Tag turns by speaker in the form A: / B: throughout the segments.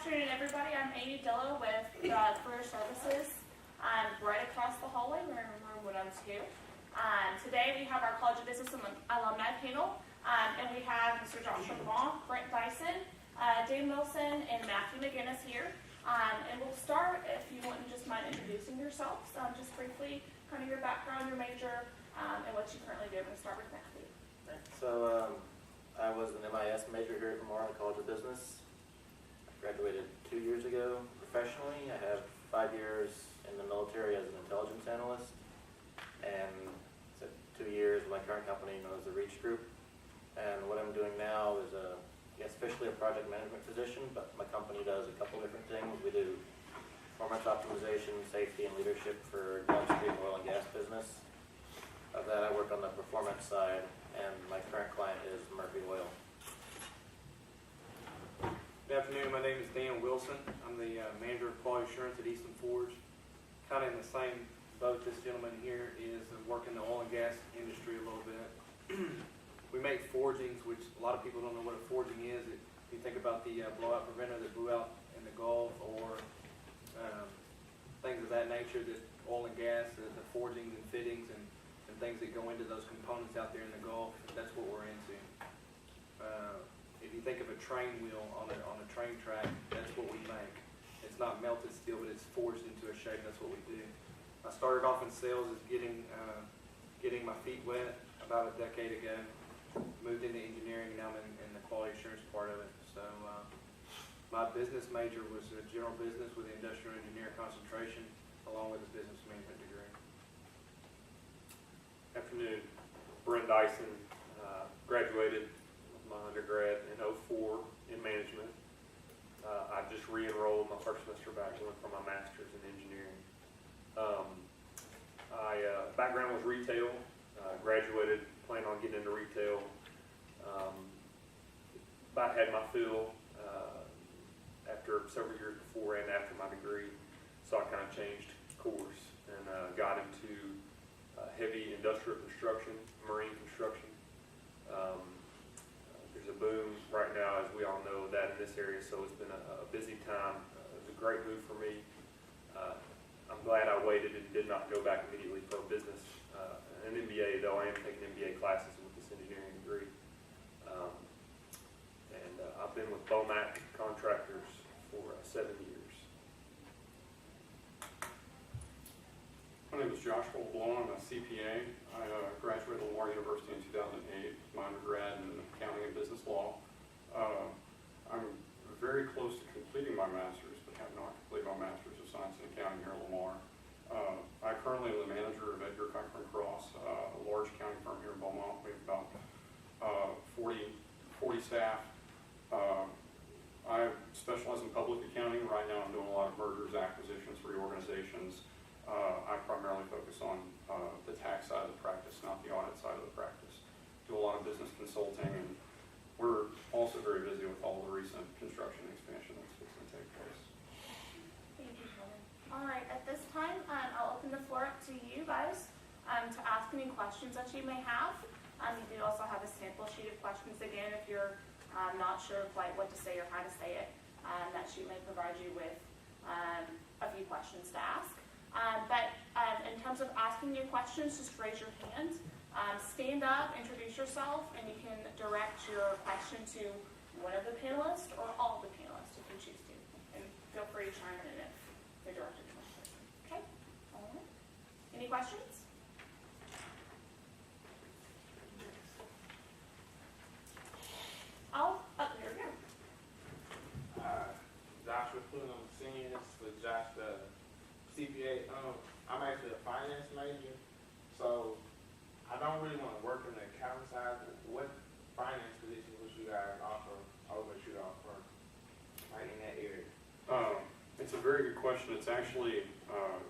A: afternoon, everybody. I'm Amy Dillo with Career Services. I'm right across the hallway. We're in room 102. Today we have our College of Business Alumni Panel, and we have Mr. Joshua Long, Brent Dyson, Dave Wilson, and Matthew McGinnis here. And we'll start, if you wouldn't just mind introducing yourselves, just briefly, kind of your background, your major, and what you currently do. I'm going to start with Matthew.
B: So I was an MIS major here at Lamar College of Business. Graduated 2 years ago professionally. I have 5 years in the military as an intelligence analyst, and 2 years with my current company known as the Reach Group. And what I'm doing now is officially a project management position, but my company does a couple different things. We do performance optimization, safety, and leadership for downstream oil and gas business. Of that, I work on the performance side, and my current client is Murphy Oil.
C: Good afternoon, my name is Dan Wilson. I'm the manager of quality assurance at Eastern Forge. Kind of in the same boat this gentleman here is, working in the oil and gas industry a little bit. We make forgings, which a lot of people don't know what a forging is. If you think about the blowout preventer that blew out in the Gulf, or things of that nature, that oil and gas, the forgings and fittings and things that go into those components out there in the Gulf, that's what we're into. If you think of a train wheel on a train track, that's what we make. It's not melted steel, but it's forged into a shape. That's what we do. I started off in sales as getting my feet wet about a decade ago. Moved into engineering, and now I'm in the quality assurance part of it. So my business major was general business with an industrial engineer concentration, along with a business management degree.
D: Afternoon, Brent Dyson, graduated my undergrad in 2004 in management. I just re-enrolled my first semester back, went for my master's in engineering. Background was retail. Graduated, planning on getting into retail. About had my fill after several years before and after my degree, so I kind of changed course and got into heavy industrial construction, marine construction. There's a boom right now, as we all know, that in this area, so it's been a busy time. It was a great move for me. I'm glad I waited and did not go back immediately for a business, an MBA, though I am taking MBA classes with this engineering degree. I've been with Bomac Contractors for 7 years.
E: My name is Joshua Blown. I'm a CPA. I graduated Lamar University in 2008, my undergrad in accounting and business law. I'm very close to completing my master's, but have not completed my master's of science in accounting here at Lamar. I currently am the manager of Edgar Kuiper & Cross, a large accounting firm here in Beaumont. We have about 40 staff. I specialize in public accounting. Right now I'm doing a lot of mergers, acquisitions, reorganizations. I primarily focus on the tax side of the practice, not the audit side of the practice. Do a lot of business consulting, and we're also very busy with all the recent construction expansion that's going to take place.
A: Thank you, Kevin. All right, at this time, I'll open the floor up to you guys to ask any questions that you may have. You do also have a sample sheet of questions again if you're not sure quite what to say or how to say it. That sheet may provide you with a few questions to ask. But in terms of asking your questions, just raise your hand. Stand up, introduce yourself, and you can direct your question to one of the panelists or all of the panelists if you choose to. And feel free to chime in if they're directed to one person. Okay? All right. Any questions? There we go.
F: Joshua Flynn, I'm a senior with Josh, the CPA. I'm actually a finance major, so I don't really want to work in the accounting side. What finance position would you guys offer, or would you offer, like in that area?
E: It's a very good question. It's actually,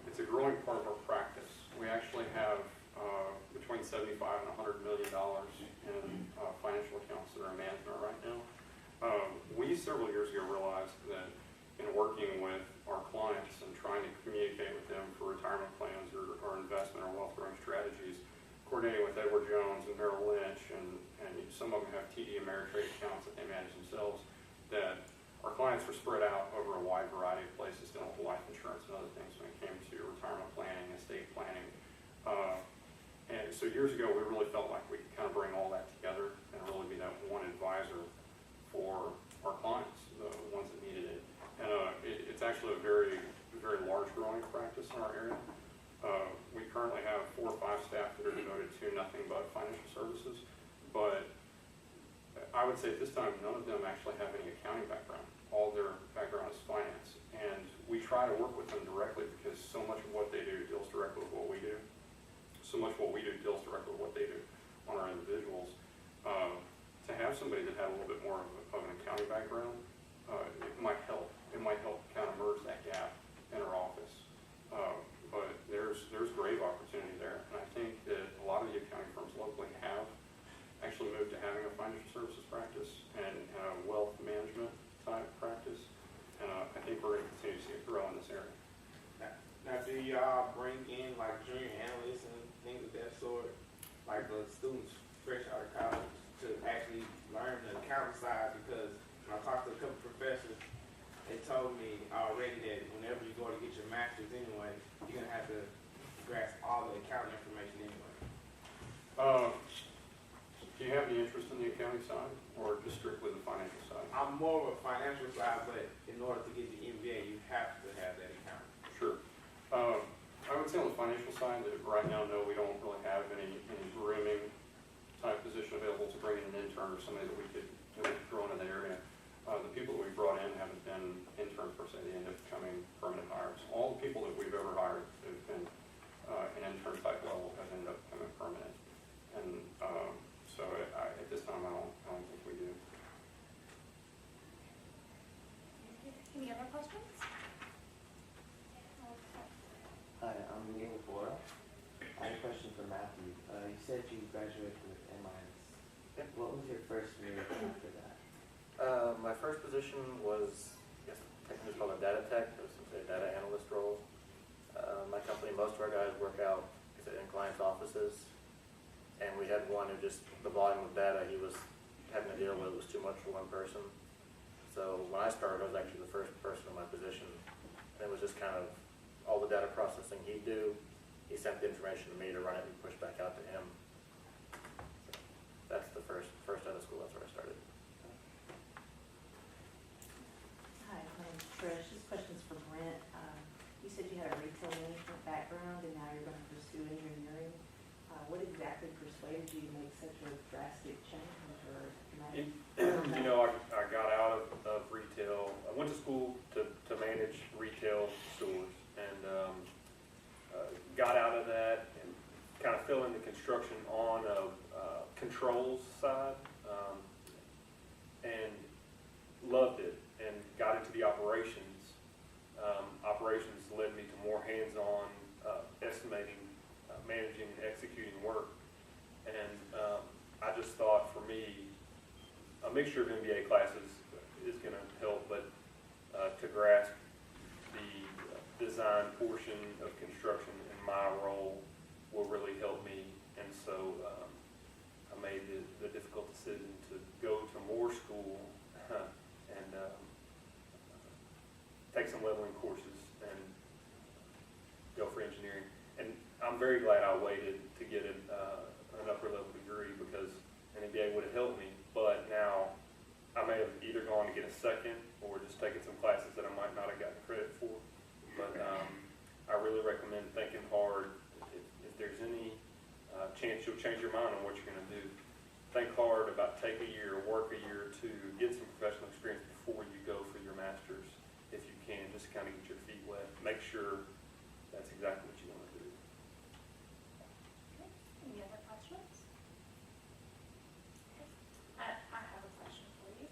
E: it's a growing part of our practice. We actually have between $75 and $100 million in financial accounts that are in management right now. We several years ago realized that in working with our clients and trying to communicate with them for retirement plans or investment or wealth growing strategies, coordinating with Edward Jones and Merrill Lynch, and some of them have TD Ameritrade accounts that they manage themselves, that our clients were spread out over a wide variety of places, dealing with life insurance and other things when it came to retirement planning, estate planning. And so years ago, we really felt like we could kind of bring all that together and really be that one advisor for our clients, the ones that needed it. And it's actually a very, very large growing practice in our area. We currently have 4 or 5 staff that are devoted to nothing but financial services, but I would say at this time, none of them actually have any accounting background. All their background is finance. And we try to work with them directly because so much of what they do deals directly with what we do. So much of what we do deals directly with what they do on our individuals. To have somebody that had a little bit more of an accounting background, it might help. It might help kind of merge that gap in our office. But there's grave opportunity there. And I think that a lot of the accounting firms locally have actually moved to having a financial services practice and a wealth management type practice. And I think we're going to continue to see it grow in this area.
F: Now, do y'all bring in like junior analysts and things of that sort, like the students fresh out of college, to actually learn the accounting side? Because when I talked to a couple professors, they told me already that whenever you go to get your master's anyway, you're going to have to grasp all the accounting information anyway.
E: Do you have any interest in the accounting side or just strictly the financial side?
F: I'm more of a financial side, but in order to get the MBA, you have to have that accounting.
E: Sure. I would say on the financial side that right now, no, we don't really have any grooming type position available to bring in an intern or somebody that we could grow into that area. The people that we brought in haven't been interns per se, they end up becoming permanent hires. All the people that we've ever hired that have been an intern type level have ended up becoming permanent. And so at this time, I don't think we do.
A: Any other questions?
G: Hi, I'm Neil Bora. I have a question for Matthew. You said you graduated with MIS.
B: Yep.
G: What was your first move after that?
B: My first position was, I guess technically called a data tech, it was essentially a data analyst role. My company, most of our guys work out in clients' offices, and we had one who just, the volume of data he was having to deal with was too much for one person. So when I started, I was actually the first person in my position, and it was just kind of all the data processing he'd do. He sent the information to me to run it and push back out to him. So that's the first out of school, that's where I started.
H: Hi, my name's Trish. This question's for Brent. You said you had a retail management background and now you're going to pursue engineering. What exactly persuaded you to make such a drastic change? Or
D: You know, I got out of retail. I went to school to manage retail stores and got out of that and kind of fell into construction on a controls side and loved it and got into the operations. Operations led me to more hands-on estimating, managing and executing work. And I just thought for me, a mixture of MBA classes is going to help, but to grasp the design portion of construction in my role will really help me. And so I made the difficult decision to go to more school and take some leveling courses and go for engineering. And I'm very glad I waited to get an upper level degree because an MBA would have helped me, but now I may have either gone to get a second or just taken some classes that I might not have gotten credit for. But I really recommend thinking hard. If there's any chance you'll change your mind on what you're going to do, think hard about take a year, work a year or two, get some professional experience before you go for your master's, if you can, just kind of get your feet wet. Make sure that's exactly what you want to do.
A: Any other questions? I have a question for you.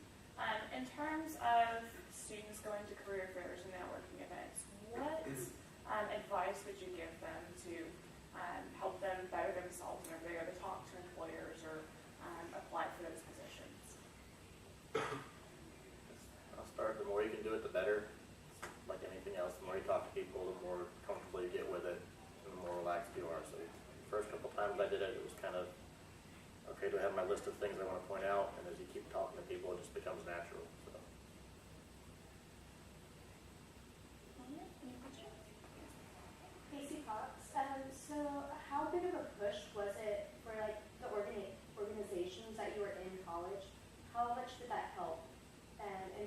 A: In terms of students going to career fairs and networking events, what advice would you give them to help them better themselves whenever they go to talk to employers or apply for those positions?
B: I'll start, the more you can do it, the better. Like anything else, the more you talk to people, the more comfortable you get with it, and the more relaxed you are. So the first couple times I did it, it was kind of, okay, do I have my list of things I want to point out? And as you keep talking to people, it just becomes natural. So.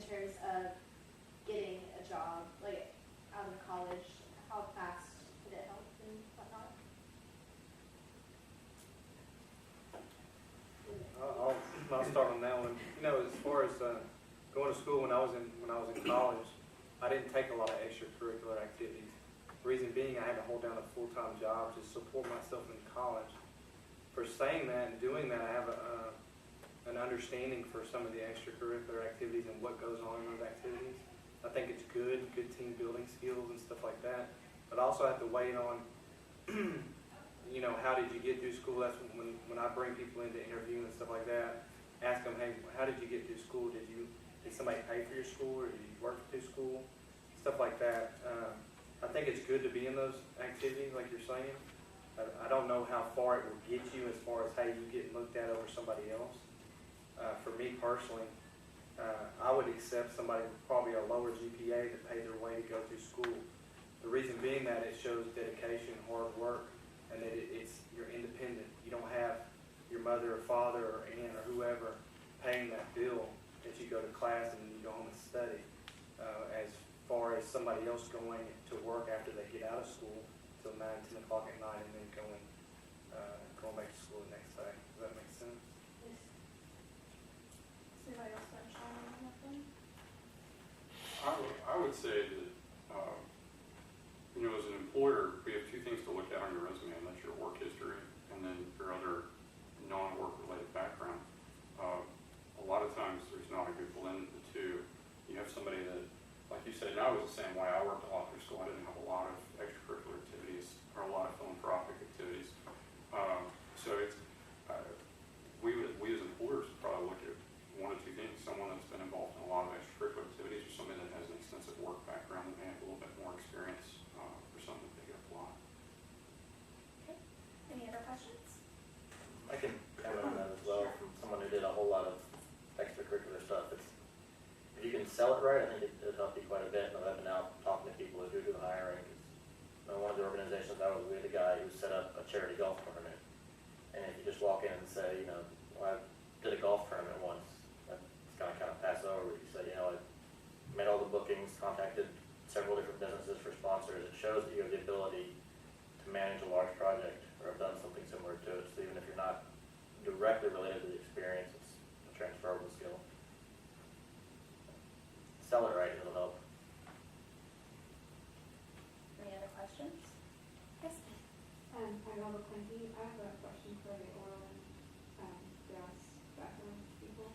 I: terms of getting a job, like out of college? How fast did it help and whatnot?
C: I'll start on that one. You know, as far as going to school when I was in college, I didn't take a lot of extracurricular activities. Reason being, I had to hold down a full-time job to support myself in college. For saying that and doing that, I have an understanding for some of the extracurricular activities and what goes on in those activities. I think it's good team building skills and stuff like that. But I also have to weigh in on, you know, how did you get through school? That's when I bring people in to interview and stuff like that. Ask them, hey, how did you get through school? Did somebody pay for your school, or did you work through school? Stuff like that. I think it's good to be in those activities, like you're saying. I don't know how far it will get you as far as how you get looked at over somebody else. For me personally, I would accept somebody with probably a lower GPA to pay their way to go through school. The reason being that it shows dedication, hard work, and that you're independent. You don't have your mother or father or aunt or whoever paying that bill that you go to class and you go home and study. As far as somebody else going to work after they get out of school till 9, 10 o'clock at night and then going back to school the next day. Does that make sense?
A: Does anybody else want to chime in on that one?
E: I would say that, you know, as an employer, we have two things to look at on your resume, and that's your work history and then your other non-work related background. A lot of times there's not a good blend of the two. You have somebody that, like you said, and I was the same way. I worked a lot through school. I didn't have a lot of extracurricular activities or a lot of philanthropic activities. So it's, we as employers probably look at one of two things: someone that's been involved in a lot of extracurricular activities, or somebody that has an extensive work background that may have a little bit more experience for something that they can apply.
A: Okay. Any other questions?
B: I can comment on that as well from someone who did a whole lot of extracurricular stuff. If you can sell it right, I think it'll help you quite a bit. I've been out talking to people as we do the hiring. One of the organizations I was with, a guy who set up a charity golf tournament. And if you just walk in and say, you know, well, I did a golf tournament once, that's kind of pass over. You say, you know, I made all the bookings, contacted several different businesses for sponsors. It shows that you have the ability to manage a large project or have done something similar to it. So even if you're not directly related to the experience, it's a transferable skill. Sell it right, it'll help.
A: Any other questions? Yes.
J: I'm Robert Quinty. I have a question for the oil and gas background people.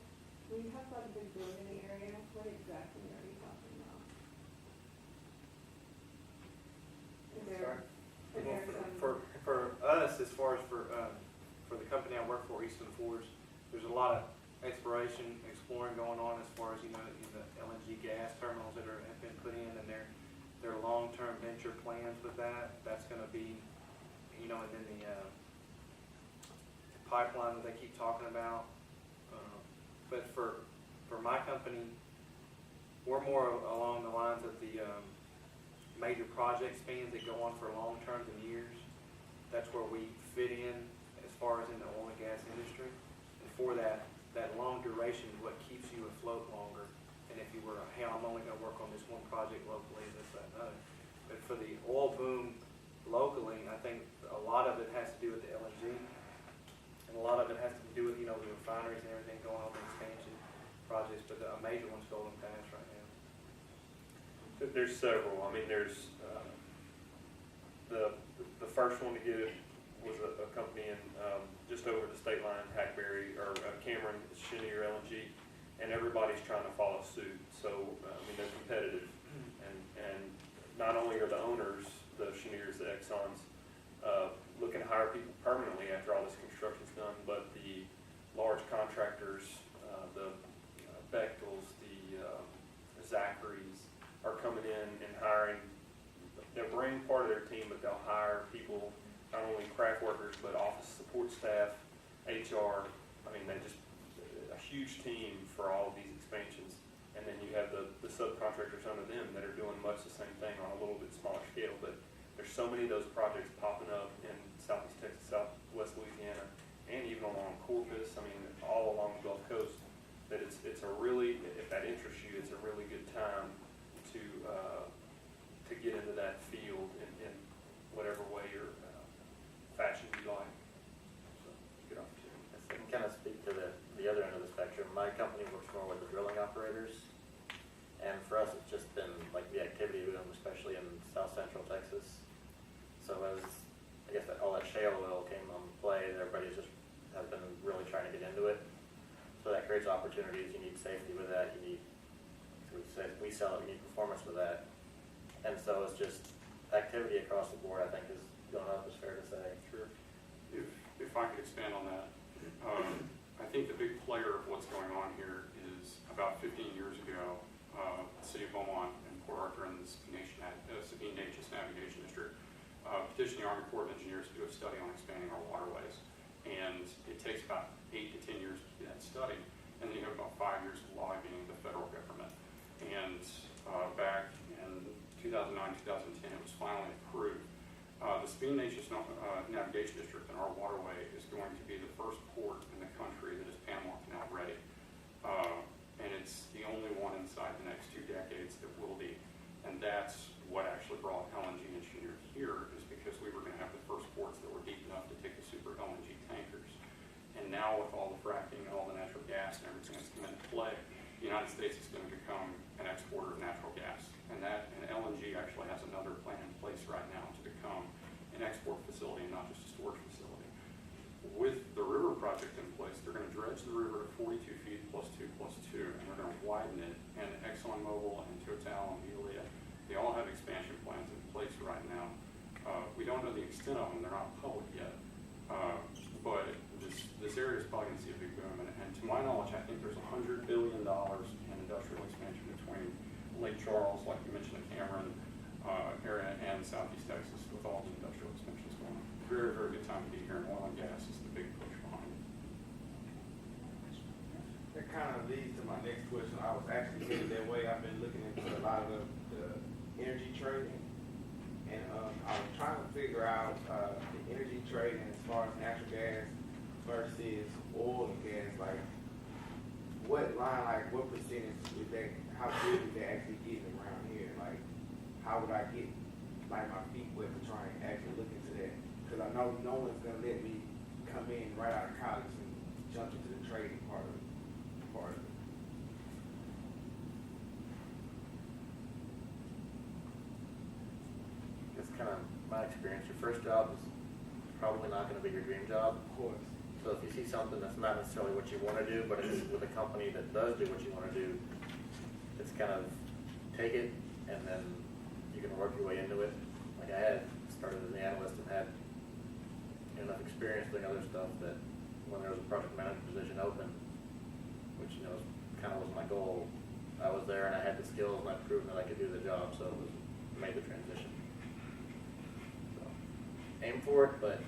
J: When you talk about a big building in the area, what exactly are you talking about? Is there some...
C: For us, as far as for the company I work for, Eastern Forge, there's a lot of exploration, exploring going on as far as, you know, the LNG gas terminals that have been put in, and their long-term venture plans with that. That's going to be, you know, and then the pipeline that they keep talking about. But for my company, we're more along the lines of the major project spans that go on for long terms and years. That's where we fit in as far as in the oil and gas industry. And for that long duration is what keeps you afloat longer. And if you were, hey, I'm only going to work on this one project locally, this, that, and other. But for the oil boom locally, I think a lot of it has to do with the LNG. And a lot of it has to do with, you know, the refineries and everything going on, the expansion projects. But a major one's Golden Pass right now.
D: There's several. I mean, there's the first one to get it was a company in just over the state line, Hackberry, or Cameron, Cheniere LNG, and everybody's trying to follow suit. So, I mean, they're competitive. And not only are the owners, the Chenieres, the Exxons, looking to hire people permanently after all this construction's done, but the large contractors, the Bechtels, the Zachary's, are coming in and hiring. They'll bring part of their team, but they'll hire people, not only craft workers, but office support staff, HR. I mean, they just, a huge team for all of these expansions. And then you have the subcontractors under them that are doing much the same thing on a little bit smaller scale. But there's so many of those projects popping up in Southeast Texas, Southwest Louisiana, and even along Corpus, I mean, all along the Gulf Coast, that it's a really, if that interests you, it's a really
B: my company works more with the drilling operators. And for us, it's just been like the activity boom, especially in south central Texas. So as, I guess, all that shale oil came on play, everybody's just has been really trying to get into it. So that creates opportunities. You need safety with that. You need, we sell it, you need performance with that. And so it's just activity across the board, I think, is going up, is fair to say.
E: Sure. If I could expand on that, I think the big player of what's going on here is about 15 years ago, the city of Beaumont and Port Arthur and the Sabine Neches Navigation District petitioned the Army Corps of Engineers to do a study on expanding our waterways. And it takes about 8 to 10 years to do that study. And then you have about 5 years of lobbying the federal government. And back in 2009, 2010, it was finally approved. The Sabine Neches Navigation District in our waterway is going to be the first port in the country that is Panama Canal ready. And it's the only one inside the next 2 decades that will be. And that's what actually brought LNG engineers here, is because we were going to have the first ports that were deep enough to take the super LNG tankers. And now with all the fracking and all the natural gas and everything that's come into play, the United States is going to become an exporter of natural gas. And LNG actually has another plan in place right now to become an export facility and not just a storage facility. With the river project in place, they're going to dredge the river to 42 feet plus 2 plus 2, and they're going to widen it. And ExxonMobil and Total and Veolia, they all have expansion plans in place right now. We don't know the extent of them; they're not public yet. But this area is probably going to see a big boom. And to my knowledge, I think there's $100 billion in industrial expansion between Lake Charles, like you mentioned, the Cameron area, and Southeast Texas, with all the industrial expansions going on. Very, very good time to be here, and oil and gas is the big push behind it.
F: That kind of leads to my next question. I was actually headed that way. I've been looking into a lot of the energy trading, and I was trying to figure out the energy trading as far as natural gas versus oil and gas. Like, what line, like, what percentage is that? How big is that actually getting around here? Like, how would I get like my feet wet to try and actually look into that? Because I know no one's gonna let me come in right out of college and jump into the trading part of it.
B: It's kind of my experience. Your first job is probably not going to be your dream job.
F: Of course.
B: So if you see something that's not necessarily what you want to do, but it's with a company that does do what you want to do, it's kind of take it, and then you can work your way into it. Like I had started as an analyst and had enough experience doing other stuff that when there was a project manager position open, which kind of was my goal, I was there and I had the skills and I'd proven that I could do the job, so it was made the transition. So, aim for it, but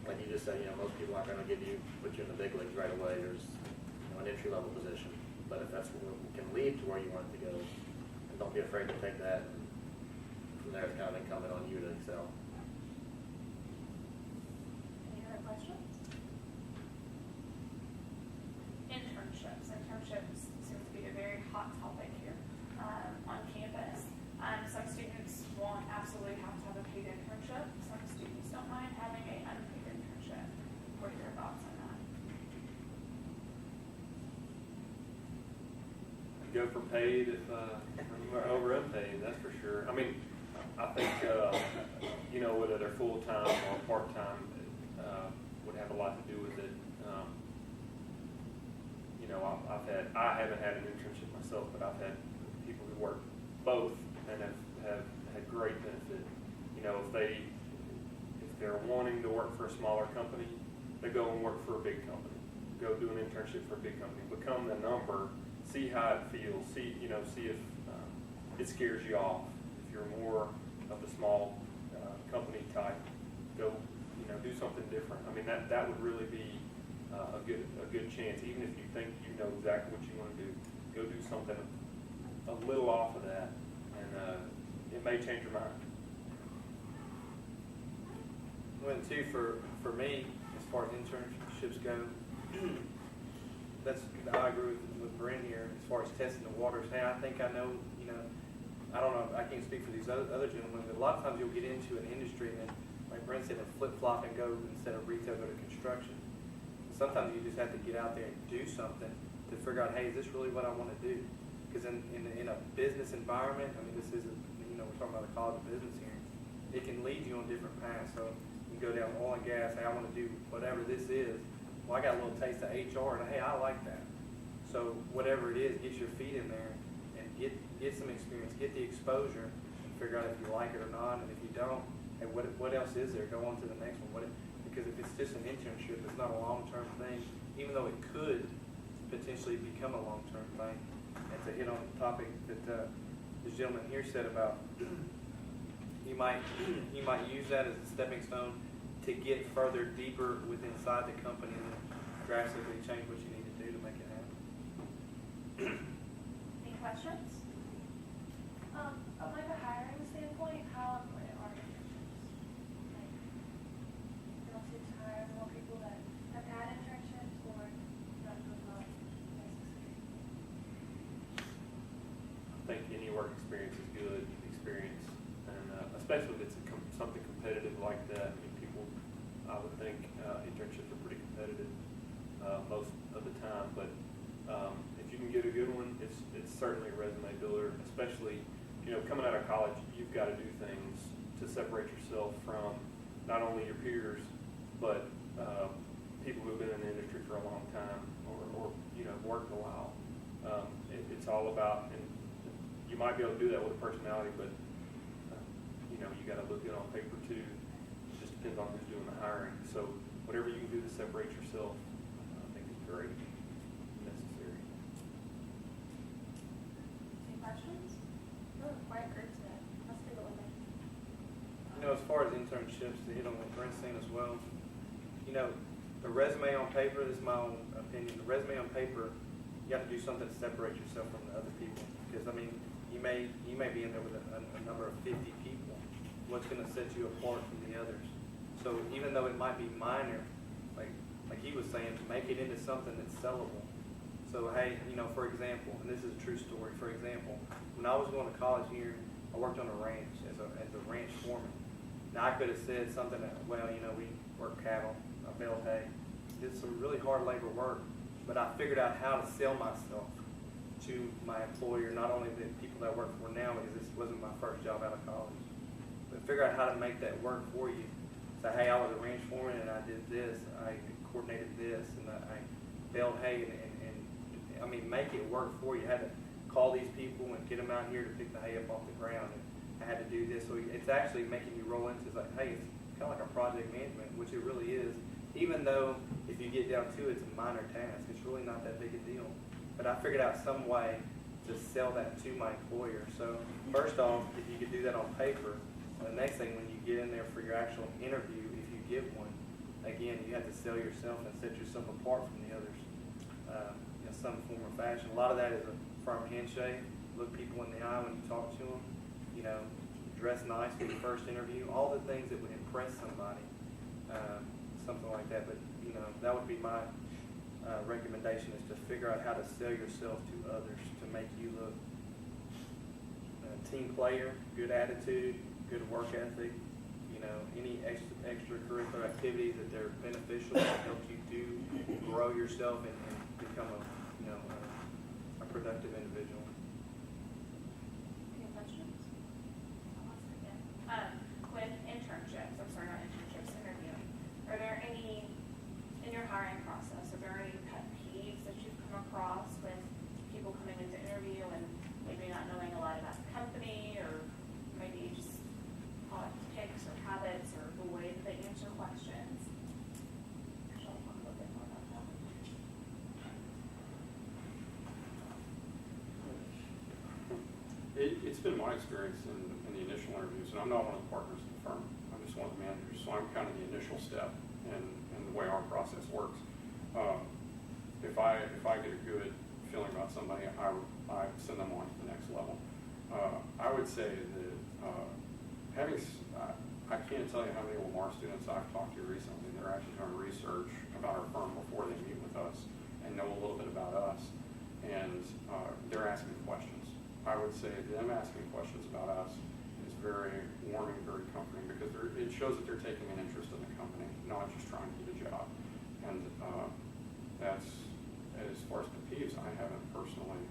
B: like you just said, most people aren't going to put you in the big leagues right away. There's an entry-level position. But if that's what can lead to where you want it to go, then don't be afraid to take that. And from there, it's kind of incumbent on you to excel.
A: Any other questions? Internships. Internships seem to be a very hot topic here on campus. Some students absolutely have to have a paid internship. Some students don't mind having an unpaid internship. What are your thoughts on that?
D: Go for paid if over unpaid, that's for sure. I mean, I think whether they're full time or part time would have a lot to do with it. I haven't had an internship myself, but I've had people who work both and have had great benefit. If they're wanting to work for a smaller company, they go and work for a big company. Go do an internship for a big company. Become the number. See how it feels. See if it scares you off. If you're more of the small company type, go do something different. I mean that would really be a good chance. Even if you think you know exactly what you want to do, go do something a little off of that, and it may change your mind.
C: Well, and two, for me, as far as internships go, I agree with Brent here as far as testing the waters. Hey, I think I know, I don't know, I can't speak for these other gentlemen, but a lot of times you'll get into an industry and then, like Brent said, flip-flop and go, instead of retail, go to construction. sometimes you just have to get out there and do something to figure out, hey, is this really what I want to do? Because in a business environment, I mean, this isn't, we're talking about a college of business here, it can lead you on different paths. So you go down oil and gas, hey, I want to do whatever this is. Well, I got a little taste of HR, and hey, I like that. So whatever it is, get your feet in there and get some experience, get the exposure, and figure out if you like it or not. And if you don't, hey, what else is there? Go on to the next one. Because if it's just an internship, it's not a long-term thing, even though it could potentially become a long-term thing. And to hit on the topic that this gentleman here said about you might use that as a stepping stone to get further deeper within inside the company and drastically change what you need to do to make it happen.
A: Any questions?
I: From like a hiring standpoint, how important are internships? Like, you don't seem to hire more people that have had internships or not necessary?
D: I think any work experience is good experience, and especially if it's something competitive like that. I mean, people, I would think internships are pretty competitive most of the time, but if you can get a good one, it's certainly a resume builder. Especially, coming out of college, you've got to do things to separate yourself from not only your peers, but people who've been in the industry for a long time or worked a while. It's all about, and you might be able to do that with a personality, but you got to look good on paper too. It just depends on who's doing the hiring. So whatever you can do to separate yourself, I think is very necessary.
A: Any questions? No, quiet group today. Let's take a look.
C: As far as internships, to hit on what Brent's saying as well, the resume on paper, this is my own opinion, the resume on paper, you have to do something to separate yourself from the other people. Because, I mean, you may be in there with a number of 50 people. What's going to set you apart from the others? So even though it might be minor, like he was saying, to make it into something that's sellable. So, hey, for example, and this is a true story, for example, when I was going to college here, I worked on a ranch as a ranch foreman. Now, I could have said something that, well, we work cattle, I baled hay, did some really hard labor work, but I figured out how to sell myself to my employer, not only the people that I work for now, because this wasn't my first job out of college, but figure out how to make that work for you. So, hey, I was a ranch foreman and I did this, I coordinated this, and I baled hay, and I mean, make it work for you. I had to call these people and get them out here to pick the hay up off the ground. And I had to do this, so it's actually making you roll into, it's like, hey, it's kind of like a project management, which it really is. Even though if you get down to it, it's a minor task. It's really not that big a deal. But I figured out some way to sell that to my employer. So first off, if you could do that on paper, the next thing when you get in there for your actual interview, if you give one, again, you have to sell yourself and set yourself apart from the others in some form or fashion. A lot of that is a firm handshake. Look people in the eye when you talk to them. Dress nice for the first interview. All the things that would impress somebody, something like that. But that would be my recommendation, is to figure out how to sell yourself to others to make you look a team player, good attitude, good work ethic. Any extracurricular activities that they're beneficial that help you to grow yourself and become a productive individual.
A: Any questions? With internships, I'm sorry, not internships, interviewing, are there any, in your hiring process, are there any pet peeves that you've come across with people coming into interview and maybe not knowing a lot about the company, or maybe just politics or habits or the way that they answer questions? Shall we talk a little bit more about that?
E: It's been my experience in the initial interviews, and I'm not one of the partners in the firm. I'm just one of the managers, so I'm kind of the initial step in the way our process works. If I get a good feeling about somebody, I send them on to the next level. I would say that I can't tell you how many Lamar students I've talked to recently that are actually doing research about our firm before they meet with us and know a little bit about us, and they're asking questions. I would say them asking questions about us is very warming, very comforting, because it shows that they're taking an interest in the company, not just trying to get a job. And That's, as far as peeves, I haven't personally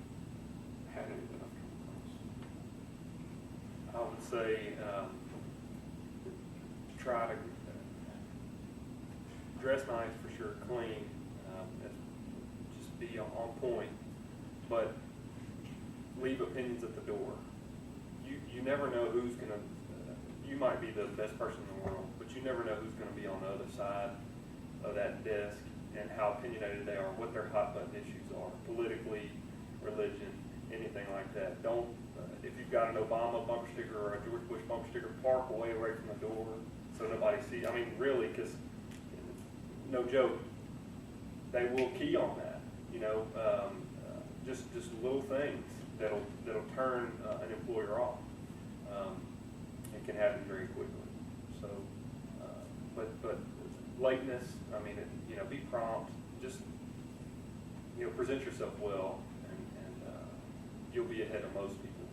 E: had any that I've come across.
D: I would say, try to dress nice for sure, clean, just be on point, but leave opinions at the door. You never know who's gonna, you might be the best person in the world, but you never know who's gonna be on the other side of that desk and how opinionated they are, what their hot button issues are, politically, religion, anything like that. Don't, if you've got an Obama bumper sticker or a George Bush bumper sticker, park away from the door so nobody sees. I mean, really, because no joke, they will key on that. You know, just little things that'll turn an employer off. It can happen very quickly. So, but lateness. I mean, be prompt. Just present yourself well, and you'll be ahead of most people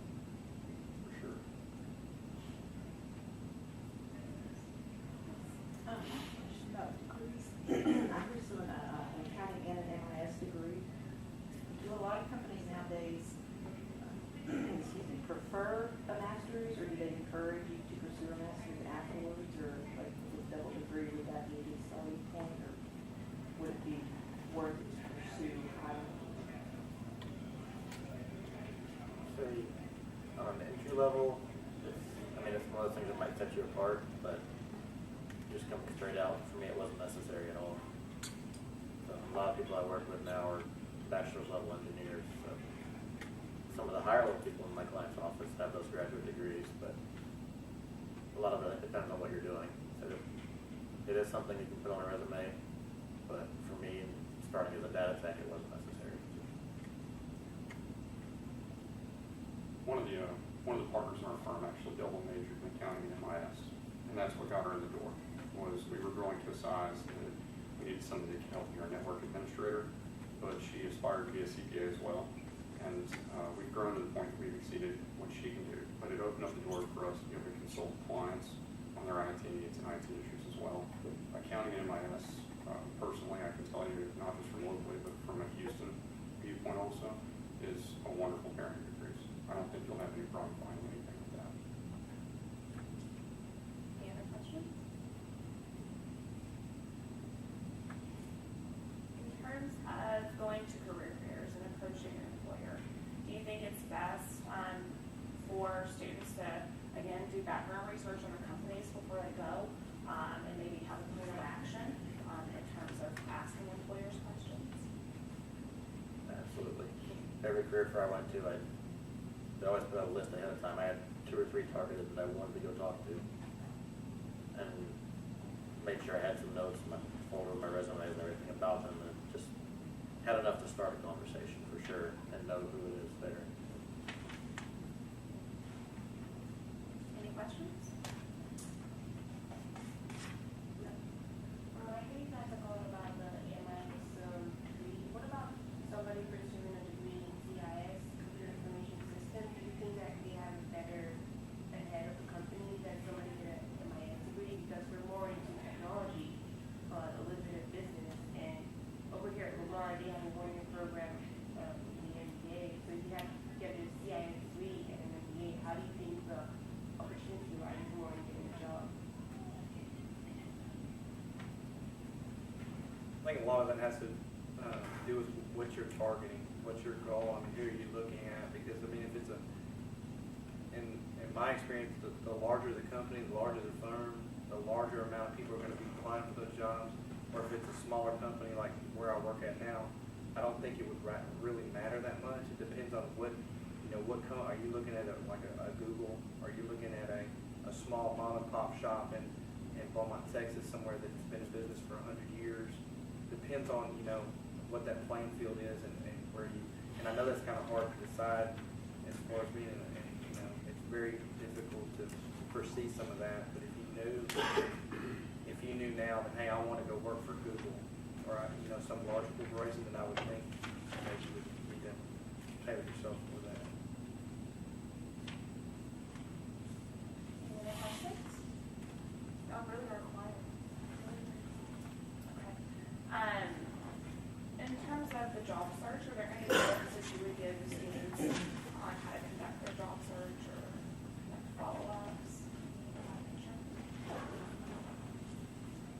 D: for sure.
H: Question about degrees. I'm pursuing an accounting and an MIS degree. Do a lot of companies nowadays, prefer a master's, or do they encourage you to pursue a master's afterwards, or like with a double degree, would that be a good starting point, or would it be worth it to pursue? I don't know.
B: So on an entry level, it's one of those things that might set you apart, but just coming straight out, for me, it wasn't necessary at all. So a lot of people I work with now are bachelor's level engineers. So some of the higher level people in my client's office have those graduate degrees, but a lot of it depends on what you're doing. So it is something you can put on a resume, but for me, starting as a data tech, it wasn't necessary.
E: One of the partners in our firm actually double majored in accounting and MIS, and that's what got her in the door. Was we were growing to a size that we needed somebody that could help be our network administrator, but she aspired to be a CPA as well. And we've grown to the point that we've exceeded what she can do. But it opened up the door for us to be able to consult clients on their IT needs and IT issues as well. Accounting and MIS, personally, I can tell you, not just from locally, but from a Houston viewpoint also, is a wonderful pairing of degrees. I don't think you'll have any problem finding anything with that.
A: Any other questions? In terms of going to career fairs and approaching an employer, do you think it's best for students to, again, do background research on the companies before they go, and maybe have a plan of action in terms of asking employers questions?
B: Absolutely. Every career fair I went to, they always put out a list ahead of time. I had 2 or 3 targeted that I wanted to go talk to, and made sure I had some notes in my folder, my resume, and everything about them, and just had enough to start a conversation for sure, and know who it is there.
A: Any questions?
K: I hear you guys are going about the MIS degree. What about somebody pursuing a degree in CIS, Computer Information System? Do you think that they have it better ahead of the company than somebody with an MIS degree? Because we're more into technology, but a little bit of business. And over here at Lamar, they have a one-year program in the MBA. So if you have to get a CIS degree and an MBA, how do you think the opportunity lies more in getting a job?
C: I think a lot of that has to do with what you're targeting, what's your goal, who are you looking at? Because if it's in my experience, the larger the company, the larger the firm, the larger amount of people are going to be applying for those jobs. Or if it's a smaller company like where I work at now, I don't think it would really matter that much. It depends on what are you looking at a Google? Are you looking at a small mom and pop shop in Beaumont, Texas, somewhere that's been in business for 100 years? Depends on what that playing field is and where you. And I know that's kind of hard to decide as far as being, it's very difficult to foresee some of that. But if you knew now that, hey, I want to go work for Google or some large corporation, then I would think maybe you would need to tailor yourself for that.
A: Any other questions? Not really required. Okay. In of the job search, are there any tips that you would give the students on how to conduct their job search or conduct follow-ups?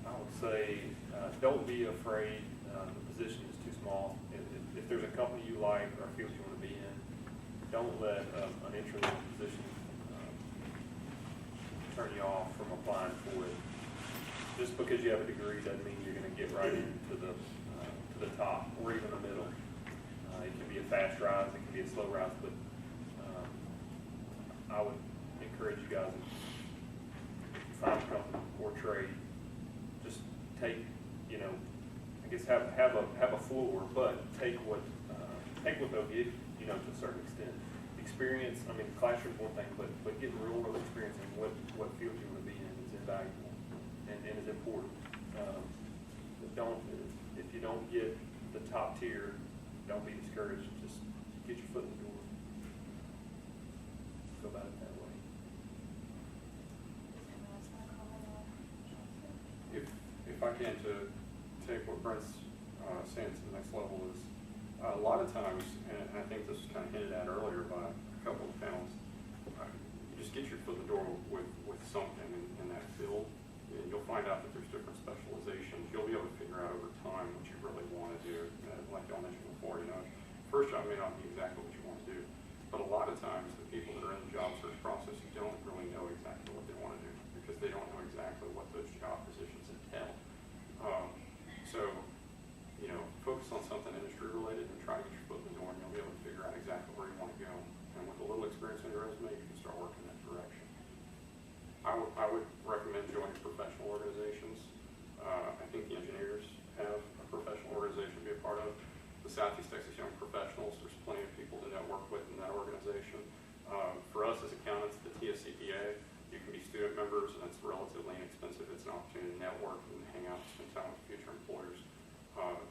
D: I would say, don't be afraid, the position is too small. If there's a company you like or a field you want to be in, don't let an entry-level position turn you off from applying for it. Just because you have a degree doesn't mean you're going to get right into the top or even the middle. It can be a fast rise, it can be a slow rise, but I would encourage you guys, if you find a company or trade, just take, I guess have a floor, but take what they'll give you, to a certain extent. Experience, I mean, classroom's one thing, but getting real world experience in what field you want to be in is invaluable and is important. If you don't get the top tier, don't be discouraged. Just get your foot in the door. Go about it that way.
E: If I can, to take what Brent's saying to the next level is, a lot of times, and I think this was kind of hinted at earlier by a couple of panels, you just get your foot in the door with something in that field, and you'll find out that there's different specializations. You'll be able to figure out over time what you really want to do. Like y'all mentioned before, first job may not be exactly what you want to do, but a lot of times the people that are in the job search process don't really know exactly what they want to do because they don't know exactly what those job positions entail. Focus on something industry related and try to get your foot in the door, and you'll be able to figure out exactly where you want to go. And with a little experience on your resume, you can start working in that direction. I would recommend joining professional organizations. I think the engineers have a professional organization to be a part of. The Southeast Texas Young Professionals, there's plenty of people to network with in that organization. For us as accountants, the TSCPA, you can be student members, and it's relatively inexpensive. It's an opportunity to network and hang out and spend time with future employers.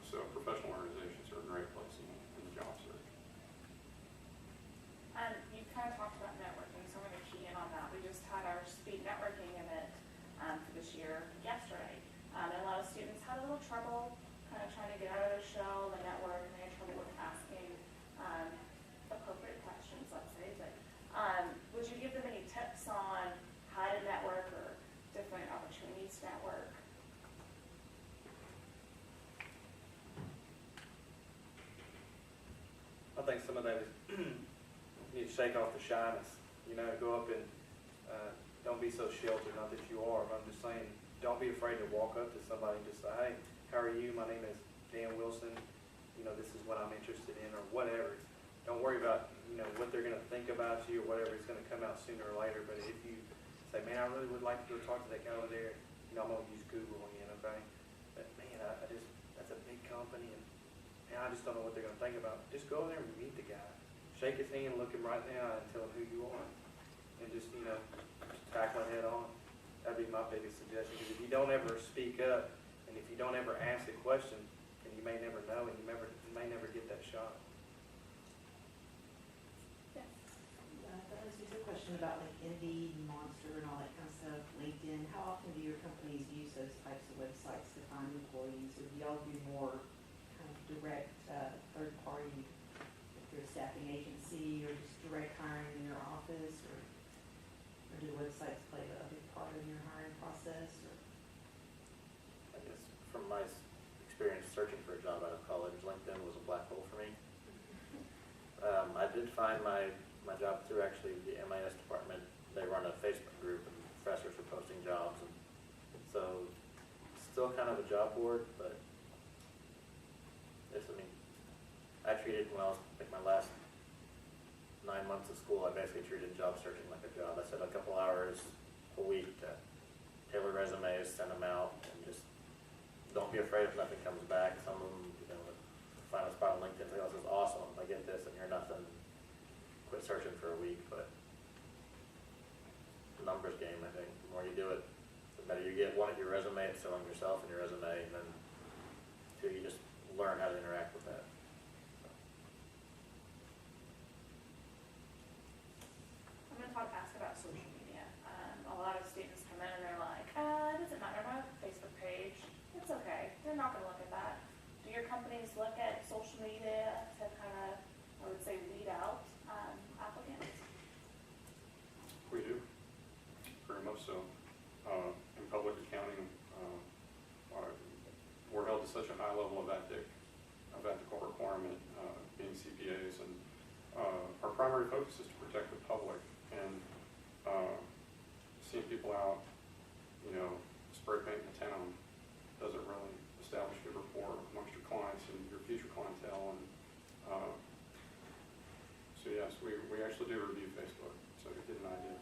E: So professional organizations are a great place in the job search.
A: You kind of talked about networking, so I'm going to key in on that. We just had our speed networking event for this year yesterday, and a lot of students had a little trouble kind of trying to get out of their shell, the network, and they had trouble with asking appropriate questions, let's say. But would you give them any tips on how to network or different opportunities to network?
C: I think some of that is you need to shake off the shyness. Go up and don't be so sheltered. Not that you are, but I'm just saying, don't be afraid to walk up to somebody and just say, "Hey, how are you? My name is Dan Wilson. This is what I'm interested in," or whatever. Don't worry about what they're going to think about you or whatever. It's going to come out sooner or later. But if you say, "Man, I really would like to go talk to that guy over there," I'm going to use Google again, okay? But man, that's a big company, and I just don't know what they're going to think about. Just go in there and meet the guy. Shake his hand, look him right now, and tell him who you are. And just tackle it head on. That'd be my biggest suggestion. Because if you don't ever speak up, and if you don't ever ask a question, then you may never know, and you may never get that shot.
H: That was just a question about like Indeed and Monster and all that kind of stuff, LinkedIn. How often do your companies use those types of websites to find employees, or do y'all do more kind of direct third party, if you're a staffing agency, or just direct hiring in your office, or do websites play a big part in your hiring process? Or?
B: I guess from my experience searching for a job out of college, LinkedIn was a black hole for me. I did find my job through actually the MIS department. They run a Facebook group and professors are posting jobs, and so still kind of a job board, but I treated, when I was like my last 9 months of school, I basically treated job searching like a job. I spent a couple hours a week to tailor resumes, send them out, and just don't be afraid if nothing comes back. Some of them, find a spot on LinkedIn, say, "Oh, this is awesome, I get this," and hear nothing. Quit searching for a week, but the numbers game, I think. The more you do it, the better you get. One, at your resume, it's selling yourself and your resume, and then two, you just learn how to interact with that.
A: I'm going to ask about social media. A lot of students come in and they're like, it doesn't matter, my Facebook page, it's okay. They're not going to look at that. Do your companies look at social media
E: with such a high level of ethical requirement, being CPAs, and our primary focus is to protect the public, and seeing people out, spray painting the town doesn't really establish good rapport amongst your clients and your future clientele. And so yes, we actually do review Facebook, so to get an idea.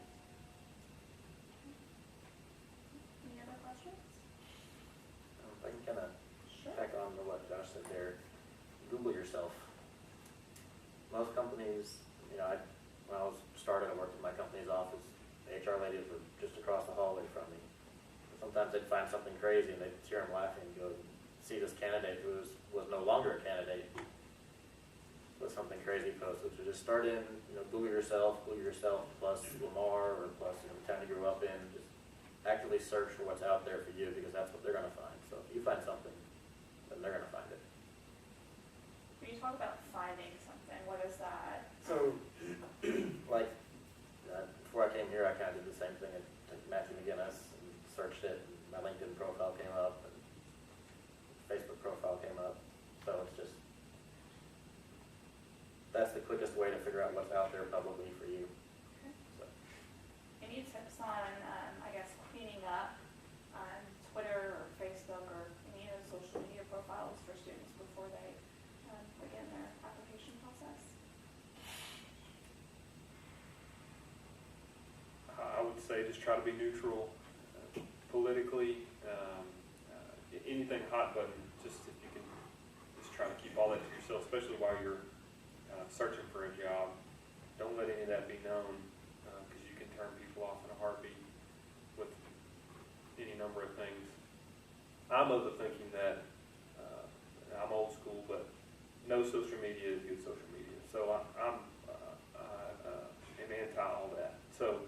A: Any other questions?
B: If I can kind of
A: Sure.
B: tack on to what Josh said there, Google yourself. Most companies, when I was started, I worked in my company's office. The HR ladies were just across the hallway from me. Sometimes they'd find something crazy and they'd hear them laughing and go see this candidate who was no longer a candidate with something crazy posted. So just start in, Google yourself plus Lamar or plus the town you grew up in. Just actively search for what's out there for you because that's what they're going to find. So if you find something, then they're going to find it.
A: When you talk about finding something, what is that?
B: So, before I came here, I kind of did the same thing. I took Matthew McGinnis and searched it, and my LinkedIn profile came up, and Facebook profile came up. So it's just, that's the quickest way to figure out what's out there publicly for you.
A: Okay.
B: So,
A: Any tips on, cleaning up on Twitter or Facebook or any of the social media profiles for students before they begin their application process?
D: I would say just try to be neutral politically. Anything hot button, just if you can just try to keep all that to yourself, especially while you're searching for a job. Don't let any of that be known because you can turn people off in a heartbeat with any number of things. I'm of the thinking that I'm old school, but no social media is good social media. So I'm anti all that. So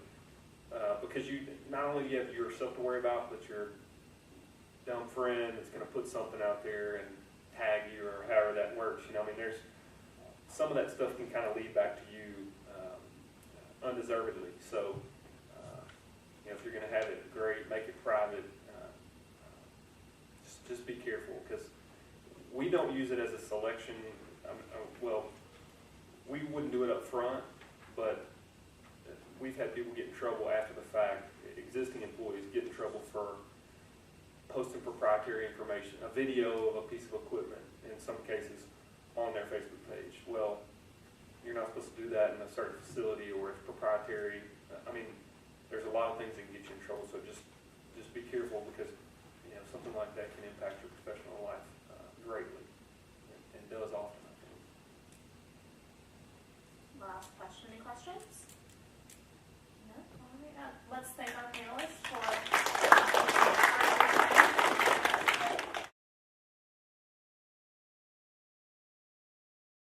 D: because you not only you have yourself to worry about, but your dumb friend that's going to put something out there and tag you or however that works. There's some of that stuff can kind of lead back to you undeservedly. So if you're going to have it, great, make it private. Just be careful because we don't use it as a selection. We wouldn't do it up front, but we've had people get in trouble after the fact. Existing employees get in trouble for posting proprietary information, a video of a piece of equipment, in some cases, on their Facebook page. Well, you're not supposed to do that in a certain facility or it's proprietary. There's a lot of things that can get you in trouble, so just be careful because something like that can impact your professional life greatly, and does often, I think.
A: Last question. Any questions? No? All right. Let's thank our panelists.